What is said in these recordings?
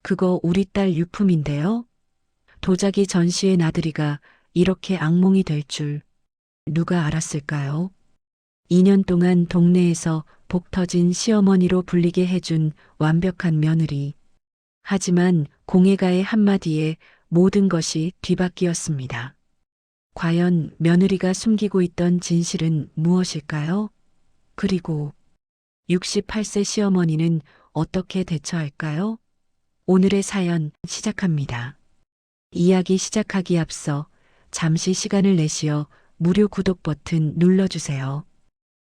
그거 우리 딸 유품인데요. 도자기 전시회 나들이가 이렇게 악몽이 될 줄 누가 알았을까요? 2년 동안 동네에서 복 터진 시어머니로 불리게 해준 완벽한 며느리. 하지만 공예가의 한마디에 모든 것이 뒤바뀌었습니다. 과연 며느리가 숨기고 있던 진실은 무엇일까요? 그리고 68세 시어머니는 어떻게 대처할까요? 오늘의 사연 시작합니다. 이야기 시작하기 앞서 잠시 시간을 내시어 무료 구독 버튼 눌러주세요.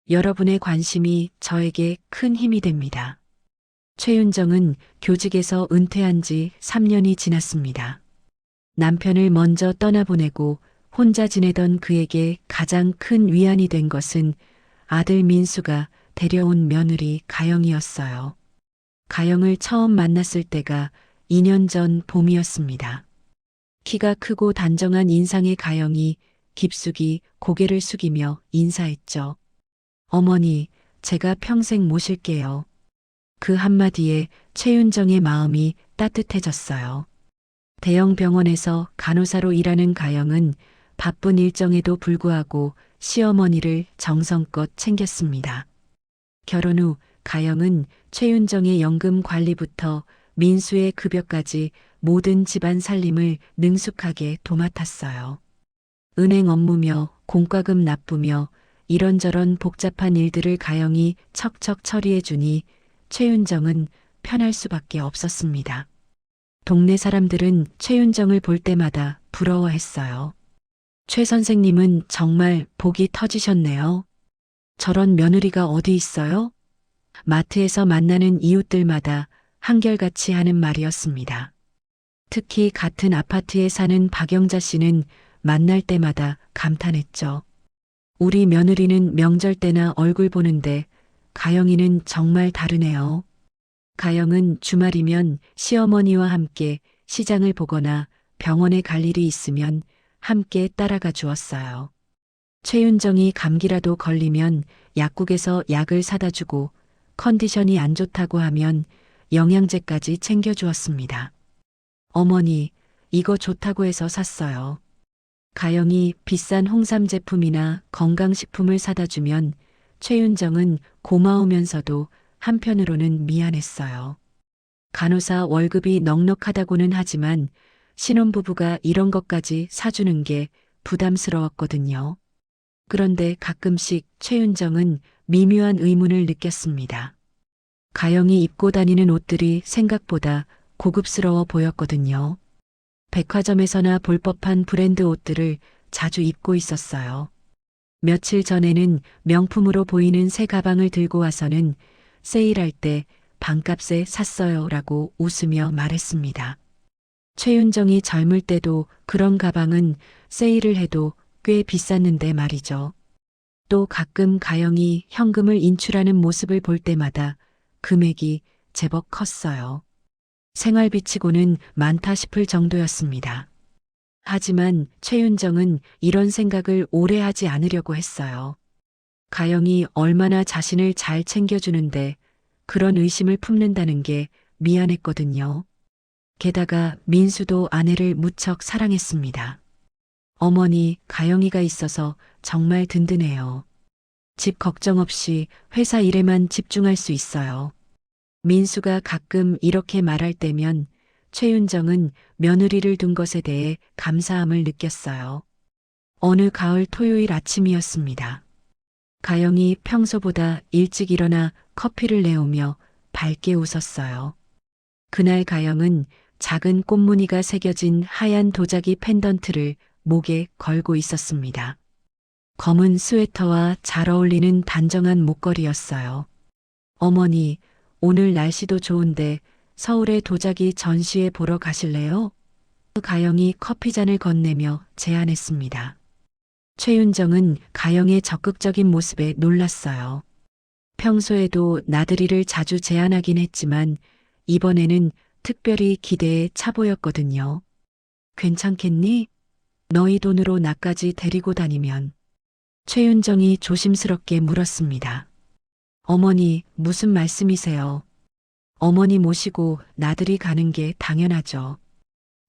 여러분의 관심이 저에게 큰 힘이 됩니다. 최윤정은 교직에서 은퇴한 지 3년이 지났습니다. 남편을 먼저 떠나보내고 혼자 지내던 그에게 가장 큰 위안이 된 것은 아들 민수가 데려온 며느리 가영이었어요. 가영을 처음 만났을 때가 2년 전 봄이었습니다. 키가 크고 단정한 인상의 가영이 깊숙이 고개를 숙이며 인사했죠. 어머니, 제가 평생 모실게요. 그 한마디에 최윤정의 마음이 따뜻해졌어요. 대형 병원에서 간호사로 일하는 가영은 바쁜 일정에도 불구하고 시어머니를 정성껏 챙겼습니다. 결혼 후 가영은 최윤정의 연금 관리부터 민수의 급여까지 모든 집안 살림을 능숙하게 도맡았어요. 은행 업무며 공과금 납부며 이런저런 복잡한 일들을 가영이 척척 처리해주니 최윤정은 편할 수밖에 없었습니다. 동네 사람들은 최윤정을 볼 때마다 부러워했어요. 최 선생님은 정말 복이 터지셨네요. 저런 며느리가 어디 있어요? 마트에서 만나는 이웃들마다 한결같이 하는 말이었습니다. 특히 같은 아파트에 사는 박영자 씨는 만날 때마다 감탄했죠. 우리 며느리는 명절 때나 얼굴 보는데 가영이는 정말 다르네요. 가영은 주말이면 시어머니와 함께 시장을 보거나 병원에 갈 일이 있으면 함께 따라가 주었어요. 최윤정이 감기라도 걸리면 약국에서 약을 사다 주고 컨디션이 안 좋다고 하면 영양제까지 챙겨주었습니다. 어머니, 이거 좋다고 해서 샀어요. 가영이 비싼 홍삼 제품이나 건강식품을 사다 주면 최윤정은 고마우면서도 한편으로는 미안했어요. 간호사 월급이 넉넉하다고는 하지만 신혼부부가 이런 것까지 사주는 게 부담스러웠거든요. 그런데 가끔씩 최윤정은 미묘한 의문을 느꼈습니다. 가영이 입고 다니는 옷들이 생각보다 고급스러워 보였거든요. 백화점에서나 볼 법한 브랜드 옷들을 자주 입고 있었어요. 며칠 전에는 명품으로 보이는 새 가방을 들고 와서는 세일할 때 반값에 샀어요 라고 웃으며 말했습니다. 최윤정이 젊을 때도 그런 가방은 세일을 해도 꽤 비쌌는데 말이죠. 또 가끔 가영이 현금을 인출하는 모습을 볼 때마다 금액이 제법 컸어요. 생활비치고는 많다 싶을 정도였습니다. 하지만 최윤정은 이런 생각을 오래 하지 않으려고 했어요. 가영이 얼마나 자신을 잘 챙겨주는데 그런 의심을 품는다는 게 미안했거든요. 게다가 민수도 아내를 무척 사랑했습니다. 어머니, 가영이가 있어서 정말 든든해요. 집 걱정 없이 회사 일에만 집중할 수 있어요. 민수가 가끔 이렇게 말할 때면 최윤정은 며느리를 둔 것에 대해 감사함을 느꼈어요. 어느 가을 토요일 아침이었습니다. 가영이 평소보다 일찍 일어나 커피를 내오며 밝게 웃었어요. 그날 가영은 작은 꽃무늬가 새겨진 하얀 도자기 펜던트를 목에 걸고 있었습니다. 검은 스웨터와 잘 어울리는 단정한 목걸이였어요. 어머니, 오늘 날씨도 좋은데 서울의 도자기 전시회 보러 가실래요? 가영이 커피잔을 건네며 제안했습니다. 최윤정은 가영의 적극적인 모습에 놀랐어요. 평소에도 나들이를 자주 제안하긴 했지만 이번에는 특별히 기대에 차 보였거든요. 괜찮겠니? 너희 돈으로 나까지 데리고 다니면. 최윤정이 조심스럽게 물었습니다. 어머니, 무슨 말씀이세요? 어머니 모시고 나들이 가는 게 당연하죠.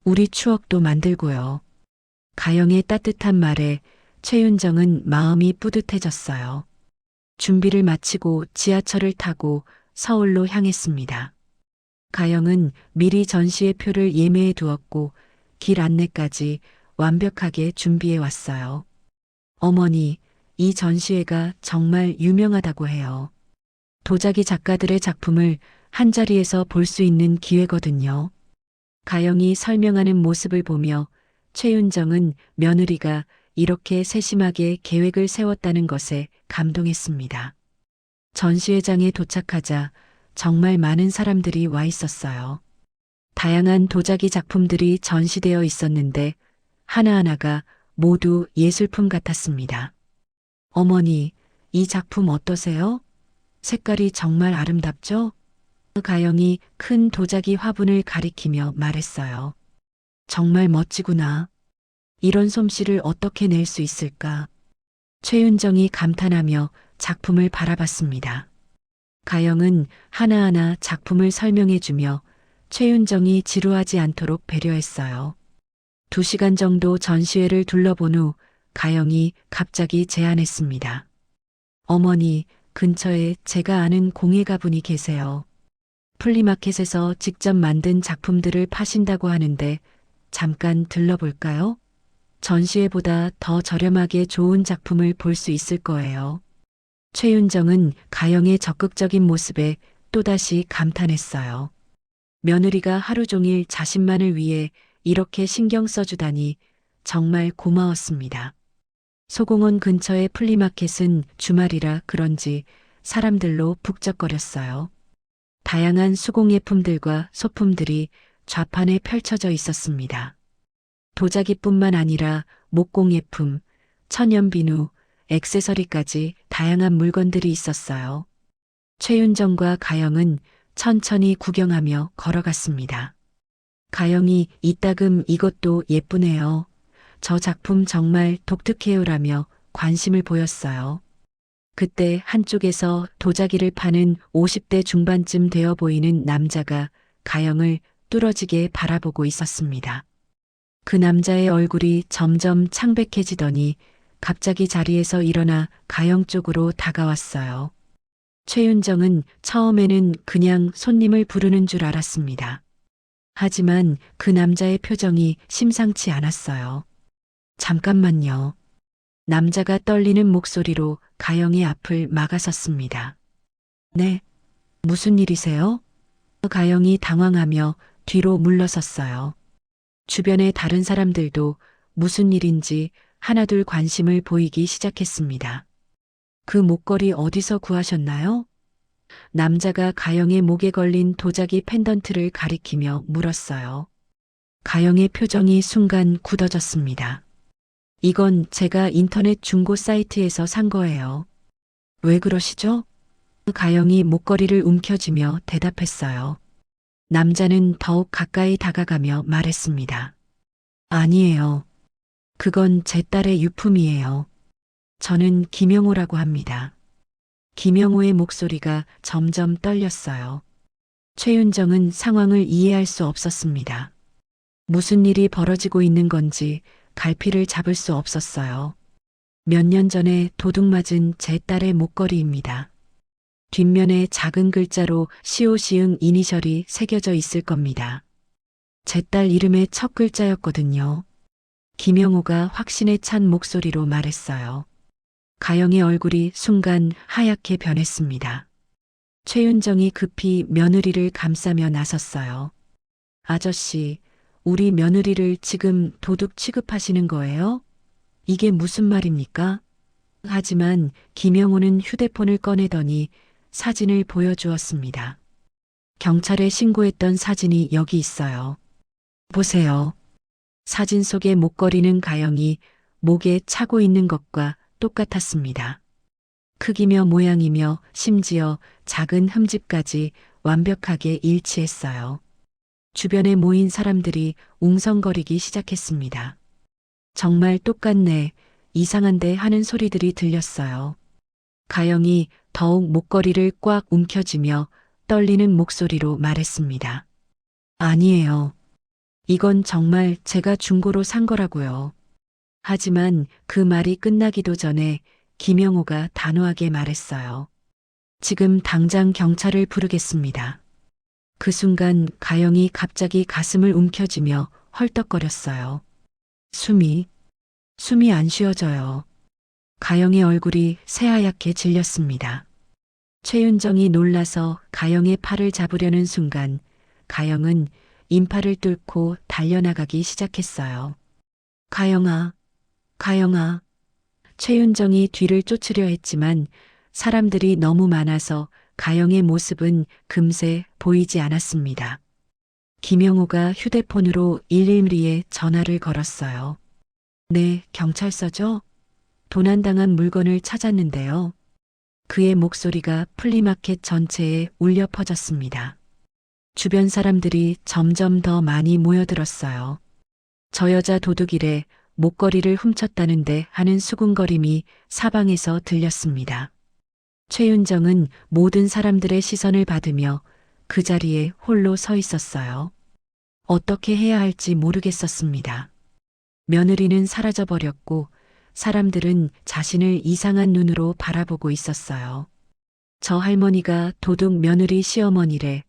우리 추억도 만들고요. 가영의 따뜻한 말에 최윤정은 마음이 뿌듯해졌어요. 준비를 마치고 지하철을 타고 서울로 향했습니다. 가영은 미리 전시회 표를 예매해 두었고 길 안내까지 완벽하게 준비해 왔어요. 어머니, 이 전시회가 정말 유명하다고 해요. 도자기 작가들의 작품을 한자리에서 볼 수 있는 기회거든요. 가영이 설명하는 모습을 보며 최윤정은 며느리가 이렇게 세심하게 계획을 세웠다는 것에 감동했습니다. 전시회장에 도착하자 정말 많은 사람들이 와 있었어요. 다양한 도자기 작품들이 전시되어 있었는데 하나하나가 모두 예술품 같았습니다. 어머니, 이 작품 어떠세요? 색깔이 정말 아름답죠? 가영이 큰 도자기 화분을 가리키며 말했어요. 정말 멋지구나. 이런 솜씨를 어떻게 낼 수 있을까? 최윤정이 감탄하며 작품을 바라봤습니다. 가영은 하나하나 작품을 설명해주며 최윤정이 지루하지 않도록 배려했어요. 2시간 정도 전시회를 둘러본 후 가영이 갑자기 제안했습니다. 어머니, 근처에 제가 아는 공예가분이 계세요. 플리마켓에서 직접 만든 작품들을 파신다고 하는데 잠깐 들러볼까요? 전시회보다 더 저렴하게 좋은 작품을 볼 수 있을 거예요. 최윤정은 가영의 적극적인 모습에 또다시 감탄했어요. 며느리가 하루 종일 자신만을 위해 이렇게 신경 써주다니 정말 고마웠습니다. 소공원 근처의 플리마켓은 주말이라 그런지 사람들로 북적거렸어요. 다양한 수공예품들과 소품들이 좌판에 펼쳐져 있었습니다. 도자기뿐만 아니라 목공예품, 천연비누, 액세서리까지 다양한 물건들이 있었어요. 최윤정과 가영은 천천히 구경하며 걸어갔습니다. 가영이 이따금 이것도 예쁘네요. 저 작품 정말 독특해요라며 관심을 보였어요. 그때 한쪽에서 도자기를 파는 50대 중반쯤 되어 보이는 남자가 가영을 뚫어지게 바라보고 있었습니다. 그 남자의 얼굴이 점점 창백해지더니 갑자기 자리에서 일어나 가영 쪽으로 다가왔어요. 최윤정은 처음에는 그냥 손님을 부르는 줄 알았습니다. 하지만 그 남자의 표정이 심상치 않았어요. 잠깐만요. 남자가 떨리는 목소리로 가영의 앞을 막아섰습니다. 네, 무슨 일이세요? 가영이 당황하며 뒤로 물러섰어요. 주변의 다른 사람들도 무슨 일인지 하나둘 관심을 보이기 시작했습니다. 그 목걸이 어디서 구하셨나요? 남자가 가영의 목에 걸린 도자기 펜던트를 가리키며 물었어요. 가영의 표정이 순간 굳어졌습니다. 이건 제가 인터넷 중고 사이트에서 산 거예요. 왜 그러시죠? 가영이 목걸이를 움켜쥐며 대답했어요. 남자는 더욱 가까이 다가가며 말했습니다. 아니에요. 그건 제 딸의 유품이에요. 저는 김영호라고 합니다. 김영호의 목소리가 점점 떨렸어요. 최윤정은 상황을 이해할 수 없었습니다. 무슨 일이 벌어지고 있는 건지 갈피를 잡을 수 없었어요. 몇 년 전에 도둑맞은 제 딸의 목걸이입니다. 뒷면에 작은 글자로 시오시응 이니셜이 새겨져 있을 겁니다. 제 딸 이름의 첫 글자였거든요. 김영호가 확신에 찬 목소리로 말했어요. 가영의 얼굴이 순간 하얗게 변했습니다. 최윤정이 급히 며느리를 감싸며 나섰어요. 아저씨, 우리 며느리를 지금 도둑 취급하시는 거예요? 이게 무슨 말입니까? 하지만 김영호는 휴대폰을 꺼내더니 사진을 보여주었습니다. 경찰에 신고했던 사진이 여기 있어요. 보세요. 사진 속의 목걸이는 가영이 목에 차고 있는 것과 똑같았습니다. 크기며 모양이며 심지어 작은 흠집까지 완벽하게 일치했어요. 주변에 모인 사람들이 웅성거리기 시작했습니다. 정말 똑같네, 이상한데 하는 소리들이 들렸어요. 가영이 더욱 목걸이를 꽉 움켜쥐며 떨리는 목소리로 말했습니다. 아니에요. 이건 정말 제가 중고로 산 거라고요. 하지만 그 말이 끝나기도 전에 김영호가 단호하게 말했어요. 지금 당장 경찰을 부르겠습니다. 그 순간 가영이 갑자기 가슴을 움켜쥐며 헐떡거렸어요. 숨이 안 쉬어져요. 가영의 얼굴이 새하얗게 질렸습니다. 최윤정이 놀라서 가영의 팔을 잡으려는 순간 가영은 인파를 뚫고 달려나가기 시작했어요. 가영아, 가영아. 최윤정이 뒤를 쫓으려 했지만 사람들이 너무 많아서 가영의 모습은 금세 보이지 않았습니다. 김영호가 휴대폰으로 112에 전화를 걸었어요. 네, 경찰서죠? 도난당한 물건을 찾았는데요. 그의 목소리가 플리마켓 전체에 울려 퍼졌습니다. 주변 사람들이 점점 더 많이 모여들었어요. 저 여자 도둑이래 목걸이를 훔쳤다는데 하는 수군거림이 사방에서 들렸습니다. 최윤정은 모든 사람들의 시선을 받으며 그 자리에 홀로 서 있었어요. 어떻게 해야 할지 모르겠었습니다. 며느리는 사라져버렸고 사람들은 자신을 이상한 눈으로 바라보고 있었어요. 저 할머니가 도둑 며느리 시어머니래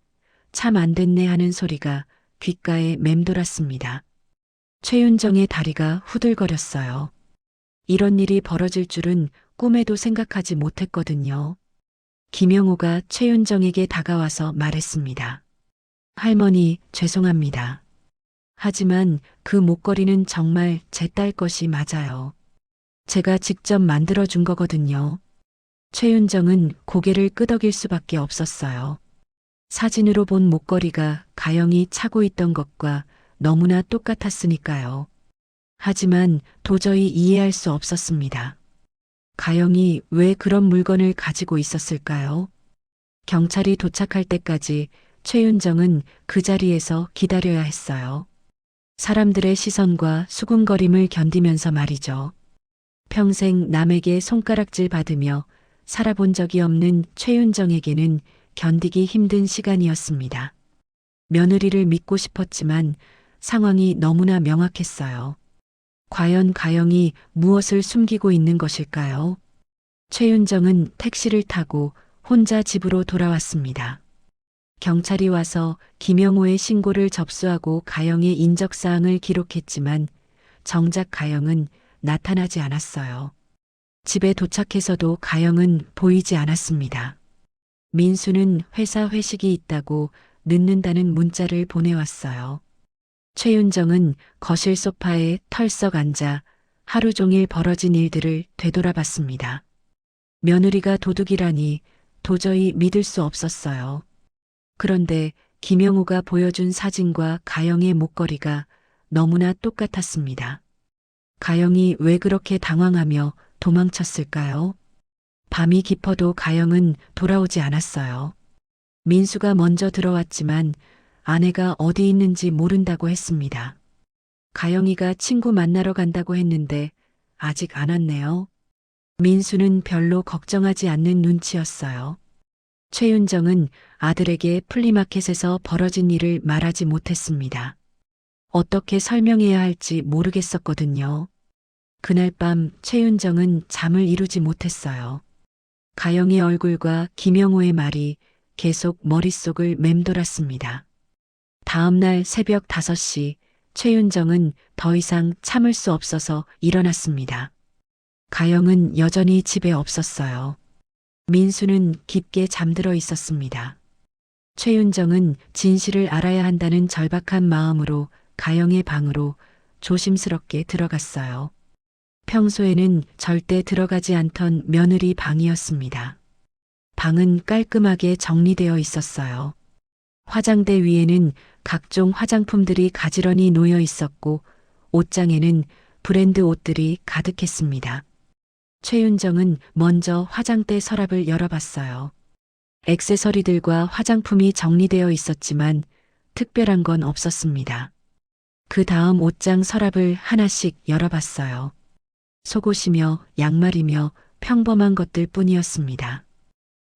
참 안 됐네 하는 소리가 귓가에 맴돌았습니다. 최윤정의 다리가 후들거렸어요. 이런 일이 벌어질 줄은 꿈에도 생각하지 못했거든요. 김영호가 최윤정에게 다가와서 말했습니다. 할머니, 죄송합니다. 하지만 그 목걸이는 정말 제 딸 것이 맞아요. 제가 직접 만들어준 거거든요. 최윤정은 고개를 끄덕일 수밖에 없었어요. 사진으로 본 목걸이가 가영이 차고 있던 것과 너무나 똑같았으니까요. 하지만 도저히 이해할 수 없었습니다. 가영이 왜 그런 물건을 가지고 있었을까요? 경찰이 도착할 때까지 최윤정은 그 자리에서 기다려야 했어요. 사람들의 시선과 수군거림을 견디면서 말이죠. 평생 남에게 손가락질 받으며 살아본 적이 없는 최윤정에게는 견디기 힘든 시간이었습니다. 며느리를 믿고 싶었지만 상황이 너무나 명확했어요. 과연 가영이 무엇을 숨기고 있는 것일까요? 최윤정은 택시를 타고 혼자 집으로 돌아왔습니다. 경찰이 와서 김영호의 신고를 접수하고 가영의 인적사항을 기록했지만 정작 가영은 나타나지 않았어요. 집에 도착해서도 가영은 보이지 않았습니다. 민수는 회사 회식이 있다고 늦는다는 문자를 보내왔어요. 최윤정은 거실 소파에 털썩 앉아 하루 종일 벌어진 일들을 되돌아봤습니다. 며느리가 도둑이라니 도저히 믿을 수 없었어요. 그런데 김영호가 보여준 사진과 가영의 목걸이가 너무나 똑같았습니다. 가영이 왜 그렇게 당황하며 도망쳤을까요? 밤이 깊어도 가영은 돌아오지 않았어요. 민수가 먼저 들어왔지만 아내가 어디 있는지 모른다고 했습니다. 가영이가 친구 만나러 간다고 했는데 아직 안 왔네요. 민수는 별로 걱정하지 않는 눈치였어요. 최윤정은 아들에게 플리마켓에서 벌어진 일을 말하지 못했습니다. 어떻게 설명해야 할지 모르겠었거든요. 그날 밤 최윤정은 잠을 이루지 못했어요. 가영의 얼굴과 김영호의 말이 계속 머릿속을 맴돌았습니다. 다음 날 새벽 5시 최윤정은 더 이상 참을 수 없어서 일어났습니다. 가영은 여전히 집에 없었어요. 민수는 깊게 잠들어 있었습니다. 최윤정은 진실을 알아야 한다는 절박한 마음으로 가영의 방으로 조심스럽게 들어갔어요. 평소에는 절대 들어가지 않던 며느리 방이었습니다. 방은 깔끔하게 정리되어 있었어요. 화장대 위에는 각종 화장품들이 가지런히 놓여 있었고 옷장에는 브랜드 옷들이 가득했습니다. 최윤정은 먼저 화장대 서랍을 열어봤어요. 액세서리들과 화장품이 정리되어 있었지만 특별한 건 없었습니다. 그 다음 옷장 서랍을 하나씩 열어봤어요. 속옷이며 양말이며 평범한 것들 뿐이었습니다.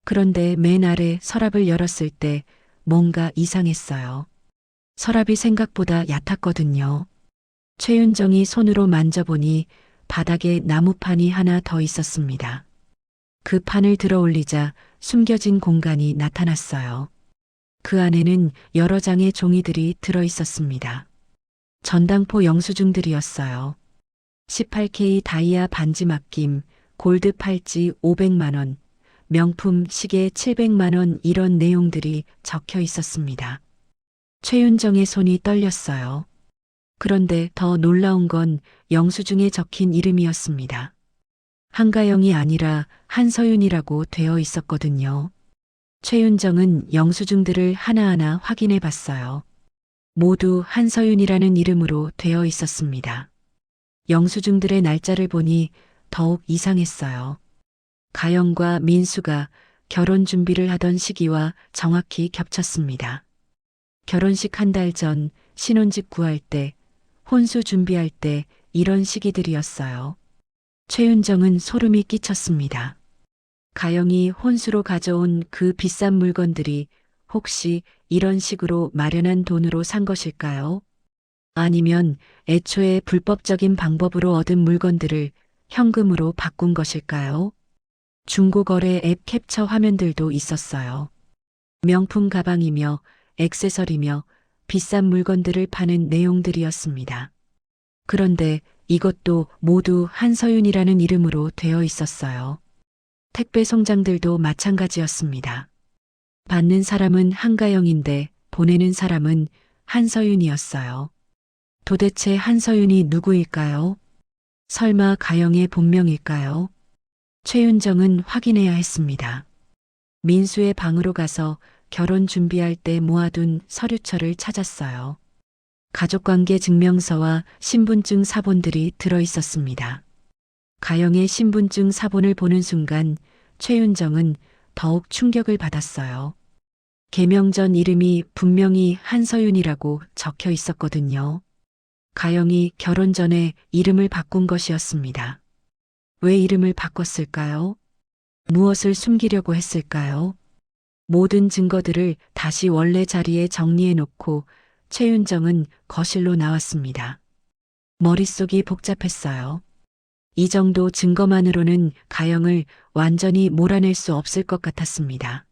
그런데 맨 아래 서랍을 열었을 때 뭔가 이상했어요. 서랍이 생각보다 얕았거든요. 최윤정이 손으로 만져보니 바닥에 나무판이 하나 더 있었습니다. 그 판을 들어 올리자 숨겨진 공간이 나타났어요. 그 안에는 여러 장의 종이들이 들어 있었습니다. 전당포 영수증들이었어요. 18K 다이아 반지 맡김, 골드 팔찌 500만 원, 명품 시계 700만 원 이런 내용들이 적혀 있었습니다. 최윤정의 손이 떨렸어요. 그런데 더 놀라운 건 영수증에 적힌 이름이었습니다. 한가영이 아니라 한서윤이라고 되어 있었거든요. 최윤정은 영수증들을 하나하나 확인해 봤어요. 모두 한서윤이라는 이름으로 되어 있었습니다. 영수증들의 날짜를 보니 더욱 이상했어요. 가영과 민수가 결혼 준비를 하던 시기와 정확히 겹쳤습니다. 결혼식 한 달 전, 신혼집 구할 때, 혼수 준비할 때 이런 시기들이었어요. 최윤정은 소름이 끼쳤습니다. 가영이 혼수로 가져온 그 비싼 물건들이 혹시 이런 식으로 마련한 돈으로 산 것일까요? 아니면 애초에 불법적인 방법으로 얻은 물건들을 현금으로 바꾼 것일까요? 중고거래 앱 캡처 화면들도 있었어요. 명품 가방이며 액세서리며 비싼 물건들을 파는 내용들이었습니다. 그런데 이것도 모두 한서윤이라는 이름으로 되어 있었어요. 택배 송장들도 마찬가지였습니다. 받는 사람은 한가영인데 보내는 사람은 한서윤이었어요. 도대체 한서윤이 누구일까요? 설마 가영의 본명일까요? 최윤정은 확인해야 했습니다. 민수의 방으로 가서 결혼 준비할 때 모아둔 서류처를 찾았어요. 가족관계 증명서와 신분증 사본들이 들어 있었습니다. 가영의 신분증 사본을 보는 순간 최윤정은 더욱 충격을 받았어요. 개명 전 이름이 분명히 한서윤이라고 적혀 있었거든요. 가영이 결혼 전에 이름을 바꾼 것이었습니다. 왜 이름을 바꿨을까요? 무엇을 숨기려고 했을까요? 모든 증거들을 다시 원래 자리에 정리해 놓고 최윤정은 거실로 나왔습니다. 머릿속이 복잡했어요. 이 정도 증거만으로는 가영을 완전히 몰아낼 수 없을 것 같았습니다.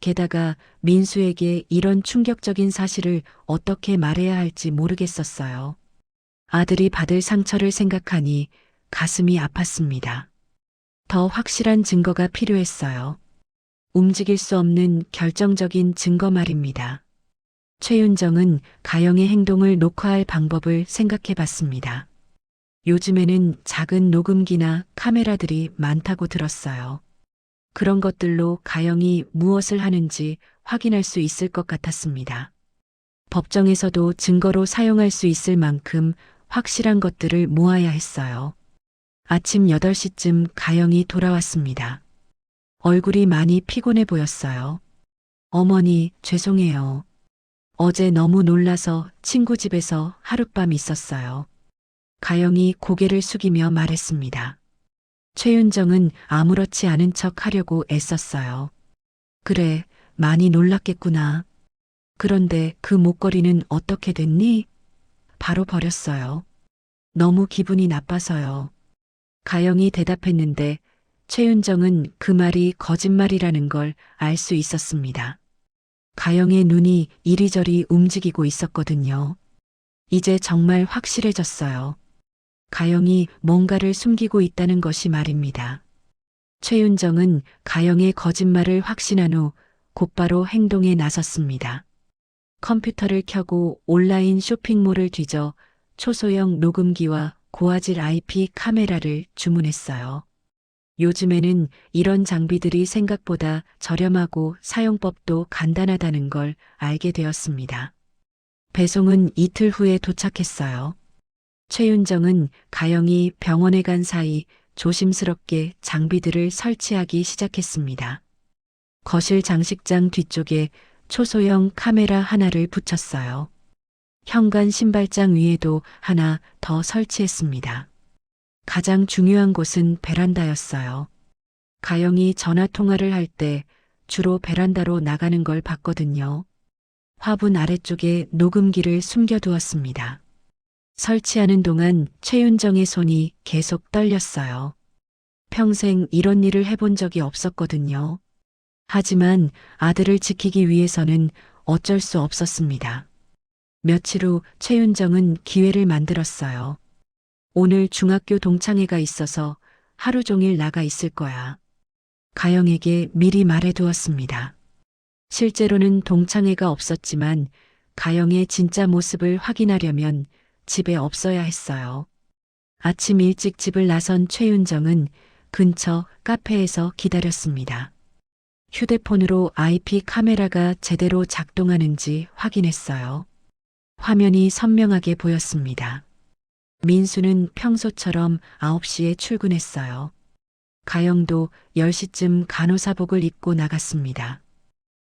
게다가 민수에게 이런 충격적인 사실을 어떻게 말해야 할지 모르겠었어요. 아들이 받을 상처를 생각하니 가슴이 아팠습니다. 더 확실한 증거가 필요했어요. 움직일 수 없는 결정적인 증거 말입니다. 최윤정은 가영의 행동을 녹화할 방법을 생각해 봤습니다. 요즘에는 작은 녹음기나 카메라들이 많다고 들었어요. 그런 것들로 가영이 무엇을 하는지 확인할 수 있을 것 같았습니다. 법정에서도 증거로 사용할 수 있을 만큼 확실한 것들을 모아야 했어요. 아침 8시쯤 가영이 돌아왔습니다. 얼굴이 많이 피곤해 보였어요. 어머니, 죄송해요. 어제 너무 놀라서 친구 집에서 하룻밤 있었어요. 가영이 고개를 숙이며 말했습니다. 최윤정은 아무렇지 않은 척 하려고 애썼어요. 그래, 많이 놀랐겠구나. 그런데 그 목걸이는 어떻게 됐니? 바로 버렸어요. 너무 기분이 나빠서요. 가영이 대답했는데 최윤정은 그 말이 거짓말이라는 걸 알 수 있었습니다. 가영의 눈이 이리저리 움직이고 있었거든요. 이제 정말 확실해졌어요. 가영이 뭔가를 숨기고 있다는 것이 말입니다. 최윤정은 가영의 거짓말을 확신한 후 곧바로 행동에 나섰습니다. 컴퓨터를 켜고 온라인 쇼핑몰을 뒤져 초소형 녹음기와 고화질 IP 카메라를 주문했어요. 요즘에는 이런 장비들이 생각보다 저렴하고 사용법도 간단하다는 걸 알게 되었습니다. 배송은 이틀 후에 도착했어요. 최윤정은 가영이 병원에 간 사이 조심스럽게 장비들을 설치하기 시작했습니다. 거실 장식장 뒤쪽에 초소형 카메라 하나를 붙였어요. 현관 신발장 위에도 하나 더 설치했습니다. 가장 중요한 곳은 베란다였어요. 가영이 전화 통화를 할 때 주로 베란다로 나가는 걸 봤거든요. 화분 아래쪽에 녹음기를 숨겨두었습니다. 설치하는 동안 최윤정의 손이 계속 떨렸어요. 평생 이런 일을 해본 적이 없었거든요. 하지만 아들을 지키기 위해서는 어쩔 수 없었습니다. 며칠 후 최윤정은 기회를 만들었어요. 오늘 중학교 동창회가 있어서 하루 종일 나가 있을 거야. 가영에게 미리 말해두었습니다. 실제로는 동창회가 없었지만 가영의 진짜 모습을 확인하려면 집에 없어야 했어요. 아침 일찍 집을 나선 최윤정은 근처 카페에서 기다렸습니다. 휴대폰으로 IP 카메라가 제대로 작동하는지 확인했어요. 화면이 선명하게 보였습니다. 민수는 평소처럼 9시에 출근했어요. 가영도 10시쯤 간호사복을 입고 나갔습니다.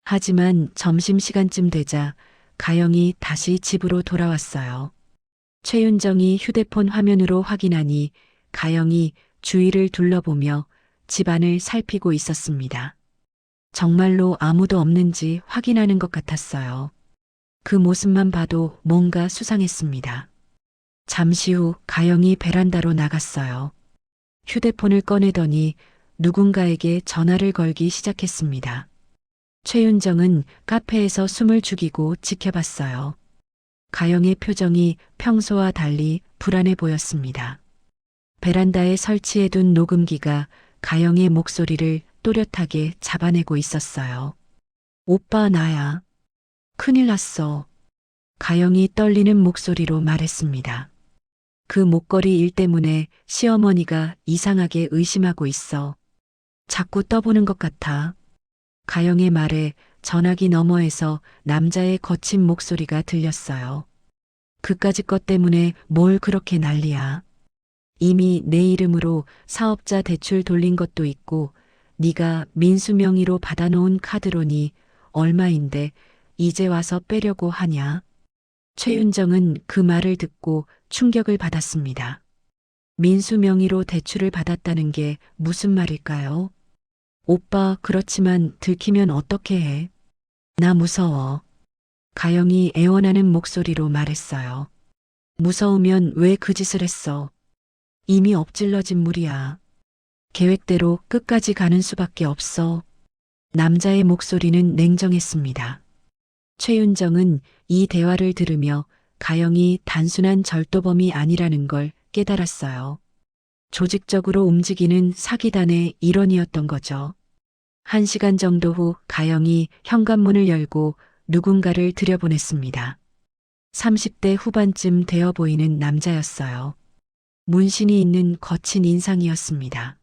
하지만 점심시간쯤 되자 가영이 다시 집으로 돌아왔어요. 최윤정이 휴대폰 화면으로 확인하니 가영이 주위를 둘러보며 집안을 살피고 있었습니다. 정말로 아무도 없는지 확인하는 것 같았어요. 그 모습만 봐도 뭔가 수상했습니다. 잠시 후 가영이 베란다로 나갔어요. 휴대폰을 꺼내더니 누군가에게 전화를 걸기 시작했습니다. 최윤정은 카페에서 숨을 죽이고 지켜봤어요. 가영의 표정이 평소와 달리 불안해 보였습니다. 베란다에 설치해둔 녹음기가 가영의 목소리를 또렷하게 잡아내고 있었어요. 오빠 나야. 큰일 났어. 가영이 떨리는 목소리로 말했습니다. 그 목걸이 일 때문에 시어머니가 이상하게 의심하고 있어. 자꾸 떠보는 것 같아. 가영의 말에 전화기 너머에서 남자의 거친 목소리가 들렸어요. 그까짓 것 때문에 뭘 그렇게 난리야. 이미 내 이름으로 사업자 대출 돌린 것도 있고 네가 민수 명의로 받아놓은 카드론이 얼마인데 이제 와서 빼려고 하냐. 최윤정은 그 말을 듣고 충격을 받았습니다. 민수 명의로 대출을 받았다는 게 무슨 말일까요? 오빠 그렇지만 들키면 어떻게 해? 나 무서워. 가영이 애원하는 목소리로 말했어요. 무서우면 왜 그 짓을 했어? 이미 엎질러진 물이야. 계획대로 끝까지 가는 수밖에 없어. 남자의 목소리는 냉정했습니다. 최윤정은 이 대화를 들으며 가영이 단순한 절도범이 아니라는 걸 깨달았어요. 조직적으로 움직이는 사기단의 일원이었던 거죠. 1시간 정도 후 가영이 현관문을 열고 누군가를 들여보냈습니다. 30대 후반쯤 되어 보이는 남자였어요. 문신이 있는 거친 인상이었습니다.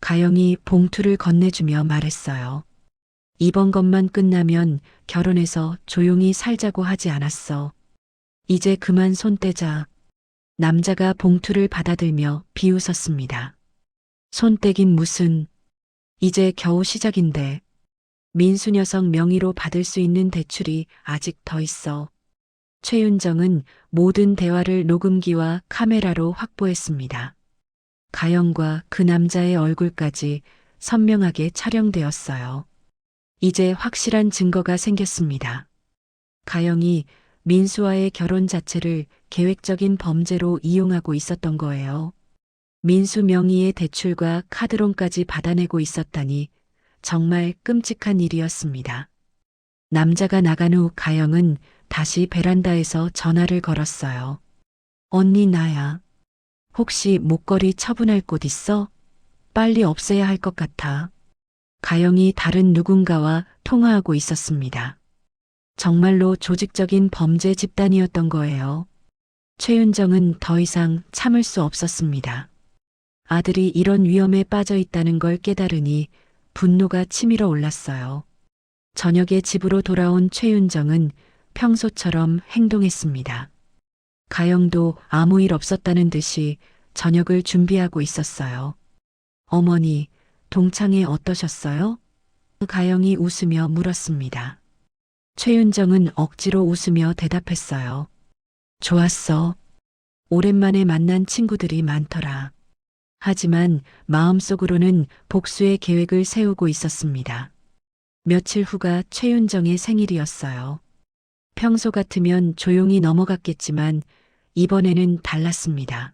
가영이 봉투를 건네주며 말했어요. 이번 것만 끝나면 결혼해서 조용히 살자고 하지 않았어. 이제 그만 손 떼자. 남자가 봉투를 받아들며 비웃었습니다. 손 떼긴 무슨. 이제 겨우 시작인데. 민수 녀석 명의로 받을 수 있는 대출이 아직 더 있어. 최윤정은 모든 대화를 녹음기와 카메라로 확보했습니다. 가영과 그 남자의 얼굴까지 선명하게 촬영되었어요. 이제 확실한 증거가 생겼습니다. 가영이 민수와의 결혼 자체를 계획적인 범죄로 이용하고 있었던 거예요. 민수 명의의 대출과 카드론까지 받아내고 있었다니 정말 끔찍한 일이었습니다. 남자가 나간 후 가영은 다시 베란다에서 전화를 걸었어요. 언니 나야. 혹시 목걸이 처분할 곳 있어? 빨리 없애야 할 것 같아. 가영이 다른 누군가와 통화하고 있었습니다. 정말로 조직적인 범죄 집단이었던 거예요. 최윤정은 더 이상 참을 수 없었습니다. 아들이 이런 위험에 빠져 있다는 걸 깨달으니 분노가 치밀어 올랐어요. 저녁에 집으로 돌아온 최윤정은 평소처럼 행동했습니다. 가영도 아무 일 없었다는 듯이 저녁을 준비하고 있었어요. 어머니, 동창회 어떠셨어요? 가영이 웃으며 물었습니다. 최윤정은 억지로 웃으며 대답했어요. 좋았어. 오랜만에 만난 친구들이 많더라. 하지만 마음속으로는 복수의 계획을 세우고 있었습니다. 며칠 후가 최윤정의 생일이었어요. 평소 같으면 조용히 넘어갔겠지만 이번에는 달랐습니다.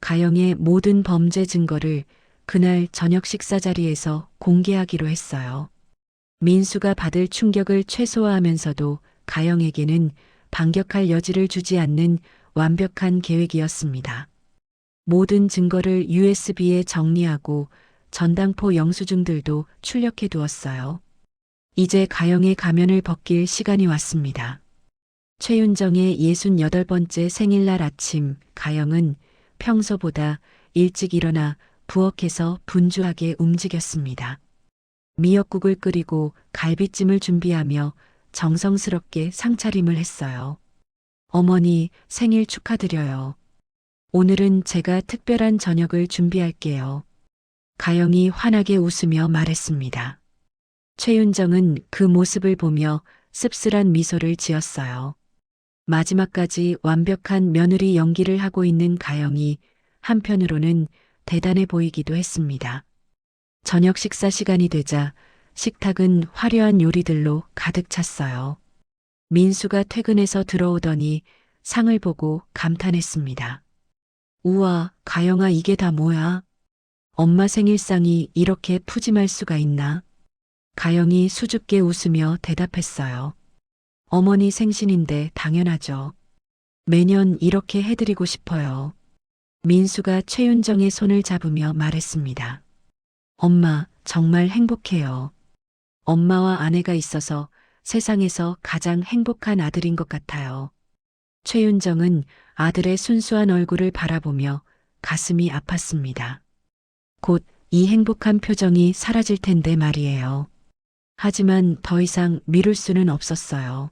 가영의 모든 범죄 증거를 그날 저녁 식사 자리에서 공개하기로 했어요. 민수가 받을 충격을 최소화하면서도 가영에게는 반격할 여지를 주지 않는 완벽한 계획이었습니다. 모든 증거를 USB에 정리하고 전당포 영수증들도 출력해 두었어요. 이제 가영의 가면을 벗길 시간이 왔습니다. 최윤정의 68번째 생일날 아침, 가영은 평소보다 일찍 일어나 부엌에서 분주하게 움직였습니다. 미역국을 끓이고 갈비찜을 준비하며 정성스럽게 상차림을 했어요. 어머니, 생일 축하드려요. 오늘은 제가 특별한 저녁을 준비할게요. 가영이 환하게 웃으며 말했습니다. 최윤정은 그 모습을 보며 씁쓸한 미소를 지었어요. 마지막까지 완벽한 며느리 연기를 하고 있는 가영이 한편으로는 대단해 보이기도 했습니다. 저녁 식사 시간이 되자 식탁은 화려한 요리들로 가득 찼어요. 민수가 퇴근해서 들어오더니 상을 보고 감탄했습니다. 우와, 가영아, 이게 다 뭐야? 엄마 생일상이 이렇게 푸짐할 수가 있나? 가영이 수줍게 웃으며 대답했어요. 어머니 생신인데 당연하죠. 매년 이렇게 해드리고 싶어요. 민수가 최윤정의 손을 잡으며 말했습니다. 엄마, 정말 행복해요. 엄마와 아내가 있어서 세상에서 가장 행복한 아들인 것 같아요. 최윤정은 아들의 순수한 얼굴을 바라보며 가슴이 아팠습니다. 곧 이 행복한 표정이 사라질 텐데 말이에요. 하지만 더 이상 미룰 수는 없었어요.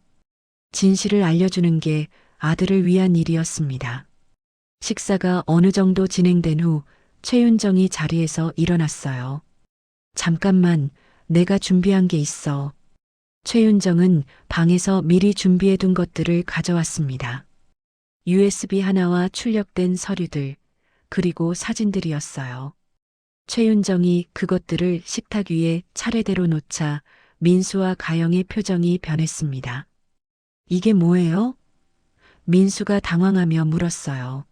진실을 알려주는 게 아들을 위한 일이었습니다. 식사가 어느 정도 진행된 후 최윤정이 자리에서 일어났어요. 잠깐만, 내가 준비한 게 있어. 최윤정은 방에서 미리 준비해둔 것들을 가져왔습니다. USB 하나와 출력된 서류들, 그리고 사진들이었어요. 최윤정이 그것들을 식탁 위에 차례대로 놓자 민수와 가영의 표정이 변했습니다. 이게 뭐예요? 민수가 당황하며 물었어요.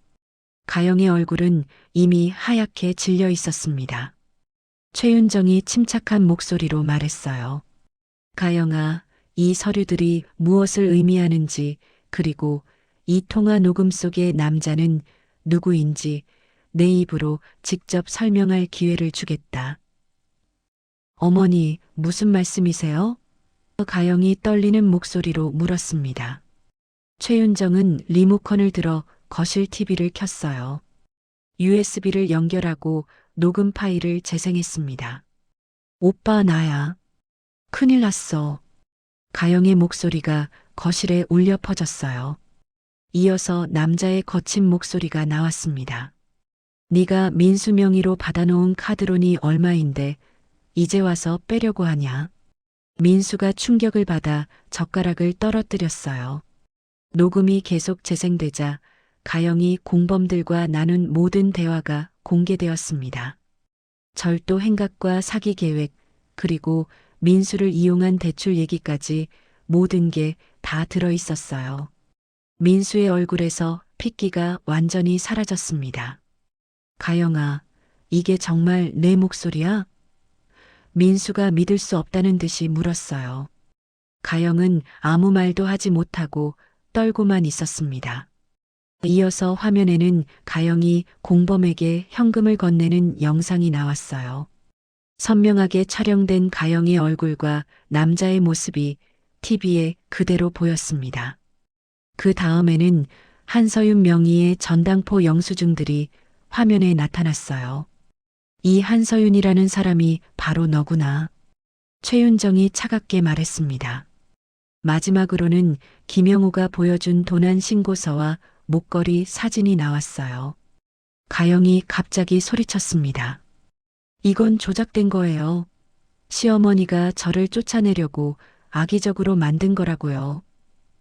가영의 얼굴은 이미 하얗게 질려 있었습니다. 최윤정이 침착한 목소리로 말했어요. 가영아, 이 서류들이 무엇을 의미하는지, 그리고 이 통화 녹음 속의 남자는 누구인지 내 입으로 직접 설명할 기회를 주겠다. 어머니, 무슨 말씀이세요? 가영이 떨리는 목소리로 물었습니다. 최윤정은 리모컨을 들어 거실 TV를 켰어요. USB를 연결하고 녹음 파일을 재생했습니다. 오빠, 나야. 큰일 났어. 가영의 목소리가 거실에 울려 퍼졌어요. 이어서 남자의 거친 목소리가 나왔습니다. 네가 민수 명의로 받아놓은 카드론이 얼마인데 이제 와서 빼려고 하냐? 민수가 충격을 받아 젓가락을 떨어뜨렸어요. 녹음이 계속 재생되자 가영이 공범들과 나눈 모든 대화가 공개되었습니다. 절도 행각과 사기 계획, 그리고 민수를 이용한 대출 얘기까지 모든 게 다 들어 있었어요. 민수의 얼굴에서 핏기가 완전히 사라졌습니다. 가영아, 이게 정말 내 목소리야? 민수가 믿을 수 없다는 듯이 물었어요. 가영은 아무 말도 하지 못하고 떨고만 있었습니다. 이어서 화면에는 가영이 공범에게 현금을 건네는 영상이 나왔어요. 선명하게 촬영된 가영의 얼굴과 남자의 모습이 TV에 그대로 보였습니다. 그 다음에는 한서윤 명의의 전당포 영수증들이 화면에 나타났어요. 이 한서윤이라는 사람이 바로 너구나. 최윤정이 차갑게 말했습니다. 마지막으로는 김영우가 보여준 도난 신고서와 목걸이 사진이 나왔어요. 가영이 갑자기 소리쳤습니다. 이건 조작된 거예요. 시어머니가 저를 쫓아내려고 악의적으로 만든 거라고요.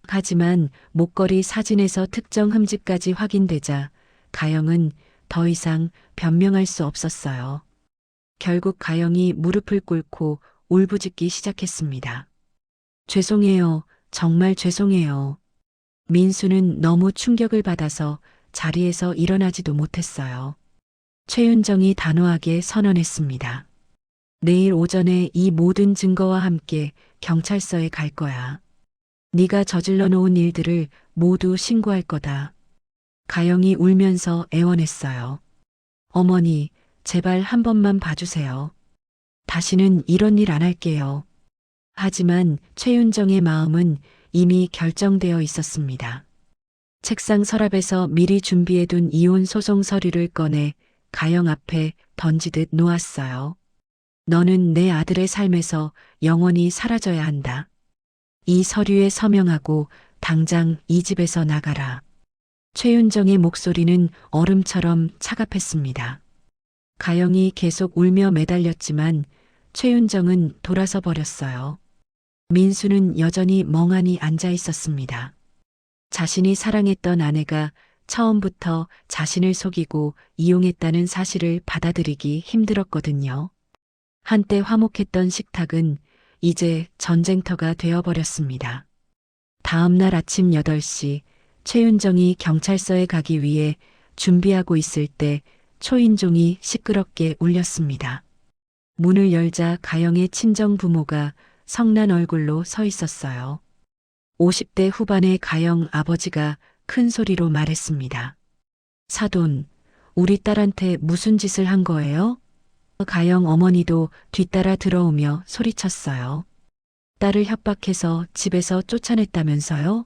하지만 목걸이 사진에서 특정 흠집까지 확인되자 가영은 더 이상 변명할 수 없었어요. 결국 가영이 무릎을 꿇고 울부짖기 시작했습니다. 죄송해요. 정말 죄송해요. 민수는 너무 충격을 받아서 자리에서 일어나지도 못했어요. 최윤정이 단호하게 선언했습니다. 내일 오전에 이 모든 증거와 함께 경찰서에 갈 거야. 네가 저질러 놓은 일들을 모두 신고할 거다. 가영이 울면서 애원했어요. 어머니, 제발 한 번만 봐주세요. 다시는 이런 일 안 할게요. 하지만 최윤정의 마음은 이미 결정되어 있었습니다. 책상 서랍에서 미리 준비해둔 이혼 소송 서류를 꺼내 가영 앞에 던지듯 놓았어요. 너는 내 아들의 삶에서 영원히 사라져야 한다. 이 서류에 서명하고 당장 이 집에서 나가라. 최윤정의 목소리는 얼음처럼 차갑했습니다. 가영이 계속 울며 매달렸지만 최윤정은 돌아서 버렸어요. 민수는 여전히 멍하니 앉아 있었습니다. 자신이 사랑했던 아내가 처음부터 자신을 속이고 이용했다는 사실을 받아들이기 힘들었거든요. 한때 화목했던 식탁은 이제 전쟁터가 되어버렸습니다. 다음 날 아침 8시 최윤정이 경찰서에 가기 위해 준비하고 있을 때 초인종이 시끄럽게 울렸습니다. 문을 열자 가영의 친정 부모가 성난 얼굴로 서 있었어요. 50대 후반의 가영 아버지가 큰 소리로 말했습니다. 사돈, 우리 딸한테 무슨 짓을 한 거예요? 가영 어머니도 뒤따라 들어오며 소리쳤어요. 딸을 협박해서 집에서 쫓아냈다면서요?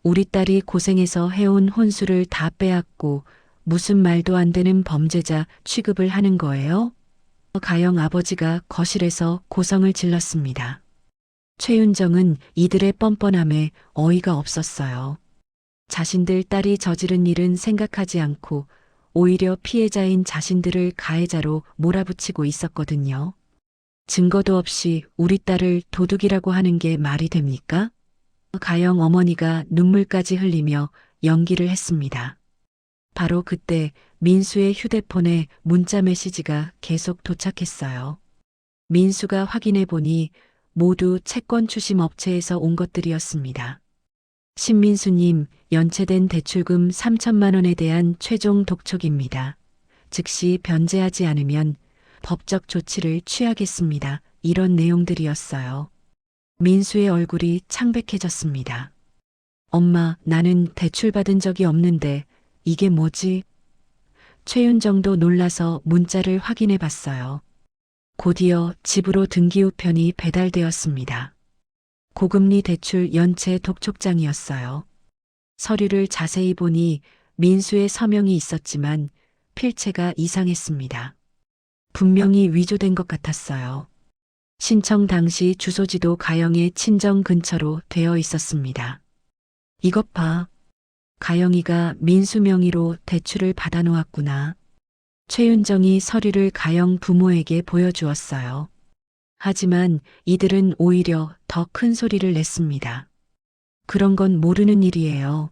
우리 딸이 고생해서 해온 혼수를 다 빼앗고 무슨 말도 안 되는 범죄자 취급을 하는 거예요? 가영 아버지가 거실에서 고성을 질렀습니다. 최윤정은 이들의 뻔뻔함에 어이가 없었어요. 자신들 딸이 저지른 일은 생각하지 않고 오히려 피해자인 자신들을 가해자로 몰아붙이고 있었거든요. 증거도 없이 우리 딸을 도둑이라고 하는 게 말이 됩니까? 가영 어머니가 눈물까지 흘리며 연기를 했습니다. 바로 그때 민수의 휴대폰에 문자 메시지가 계속 도착했어요. 민수가 확인해 보니 모두 채권 추심 업체에서 온 것들이었습니다. 신민수님, 연체된 대출금 3천만 원에 대한 최종 독촉입니다. 즉시 변제하지 않으면 법적 조치를 취하겠습니다. 이런 내용들이었어요. 민수의 얼굴이 창백해졌습니다. 엄마, 나는 대출 받은 적이 없는데 이게 뭐지? 최윤정도 놀라서 문자를 확인해 봤어요. 곧이어 집으로 등기우편이 배달되었습니다. 고금리 대출 연체 독촉장이었어요. 서류를 자세히 보니 민수의 서명이 있었지만 필체가 이상했습니다. 분명히 위조된 것 같았어요. 신청 당시 주소지도 가영의 친정 근처로 되어 있었습니다. 이것 봐. 가영이가 민수 명의로 대출을 받아놓았구나. 최윤정이 서류를 가영 부모에게 보여주었어요. 하지만 이들은 오히려 더 큰 소리를 냈습니다. 그런 건 모르는 일이에요.